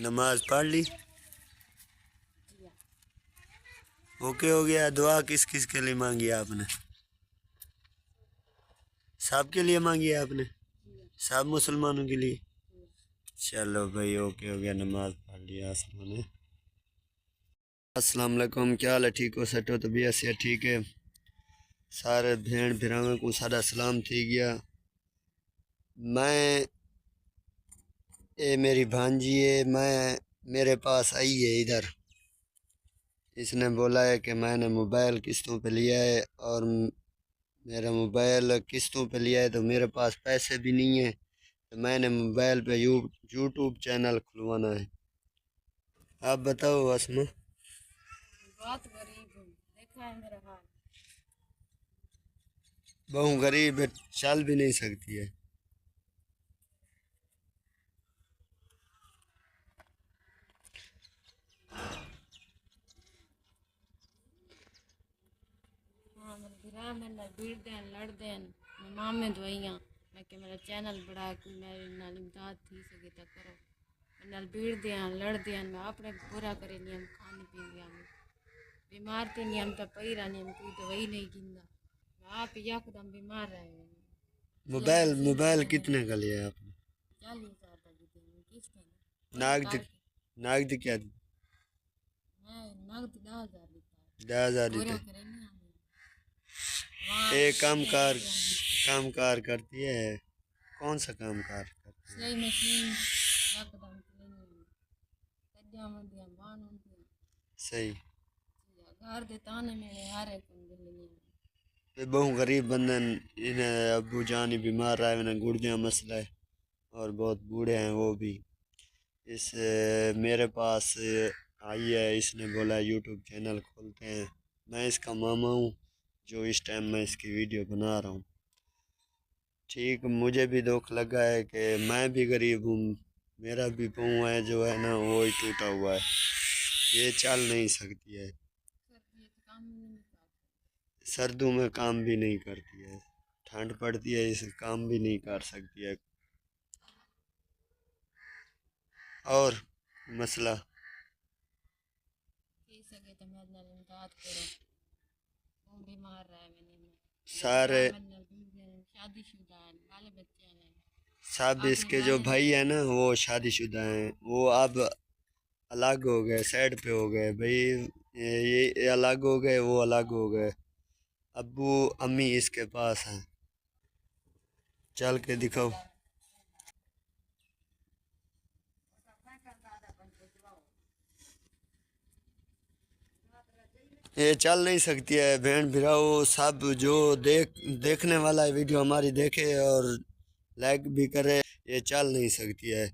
नमाज पढ़ ली? ओके हो गया। दुआ किस किस के लिए मांगी आपने? सब के लिए मांगी है आपने? सब मुसलमानों के लिए? चलो भाई ओके हो गया, नमाज पढ़ लिया आपने। अस्सलाम वालेकुम, क्या हाल है? ठीक हो? सटो तबीयत से ठीक है? सारे भेड़ भिरावे को सारा सलाम थी गया। मैं ये मेरी भांजी है, मैं मेरे पास आई है इधर। इसने बोला है कि मैंने मोबाइल किस्तों पे लिया है और मेरा मोबाइल किस्तों पे लिया है तो मेरे पास पैसे भी नहीं है, तो मैंने मोबाइल पे यूट्यूब चैनल खुलवाना है। आप बताओ असमा। बहुत गरीब हूँ, देखा है मेरा हाल। बहू गरीब है, चल भी नहीं सकती है। हाँ मेरे गिरा में ना भीड़ दें लड़ दें मैं माँ में दवाइयाँ मैं कि मेरा चैनल बढ़ा के मेरे नाल इमदाद थी सके तो करो। मैं नाल भीड़ दें लड़ दें मैं अपने पूरा करे नहीं हम खाने पीने हम बीमार थे नहीं हम तो पई रहने हम कोई दवाई नहीं गिंदा मैं आप यकदम बीमार रहे। मोबाइल मोबाइल कितने का लिया आपने? 40,000 तक दी किस्त है नागद नागद क्या दी? मैं नगद 10,000 लिखा 10,000 पूरा देते? करे नहीं एक काम कार करती है? कौन सा काम कार करती है? सिलाई मशीन यकदम क्लीनिंग कद्या मंदिया बाण होती सही। घर देता ने मेरे हर एक दिल्ली ये बहु गरीब बंदन, इन्हें अबू जान ही बीमार रहा है, इन्हें गुर्दे मसला है और बहुत बूढ़े हैं वो भी। इस मेरे पास आई है, इसने बोला यूट्यूब चैनल खोलते हैं। मैं इसका मामा हूँ जो इस टाइम मैं इसकी वीडियो बना रहा हूँ। ठीक, मुझे भी दुख लगा है कि मैं भी गरीब हूँ, मेरा भी पाँव है जो है ना वो ही टूटा हुआ है, ये चल नहीं सकती है। सर्दियों में काम भी नहीं करती है, ठंड पड़ती है इसे काम भी नहीं कर सकती है। और मसला सके तो मेरे नाल इमदाद करो वो बीमार रहा है मैंने सारे शादीशुदा है बाल बच्चे हैं सब इसके जो भाई है ना वो शादीशुदा हैं, वो अब अलग हो गए, साइड पे हो गए भाई। ये अलग हो गए, वो अलग हो गए। अब्बू अम्मी इसके पास हैं, चल के दिखाओ। ये चल नहीं सकती है, बहन भिराओ सब जो देखने वाला है वीडियो हमारी देखे और लाइक भी करे, ये चल नहीं सकती है।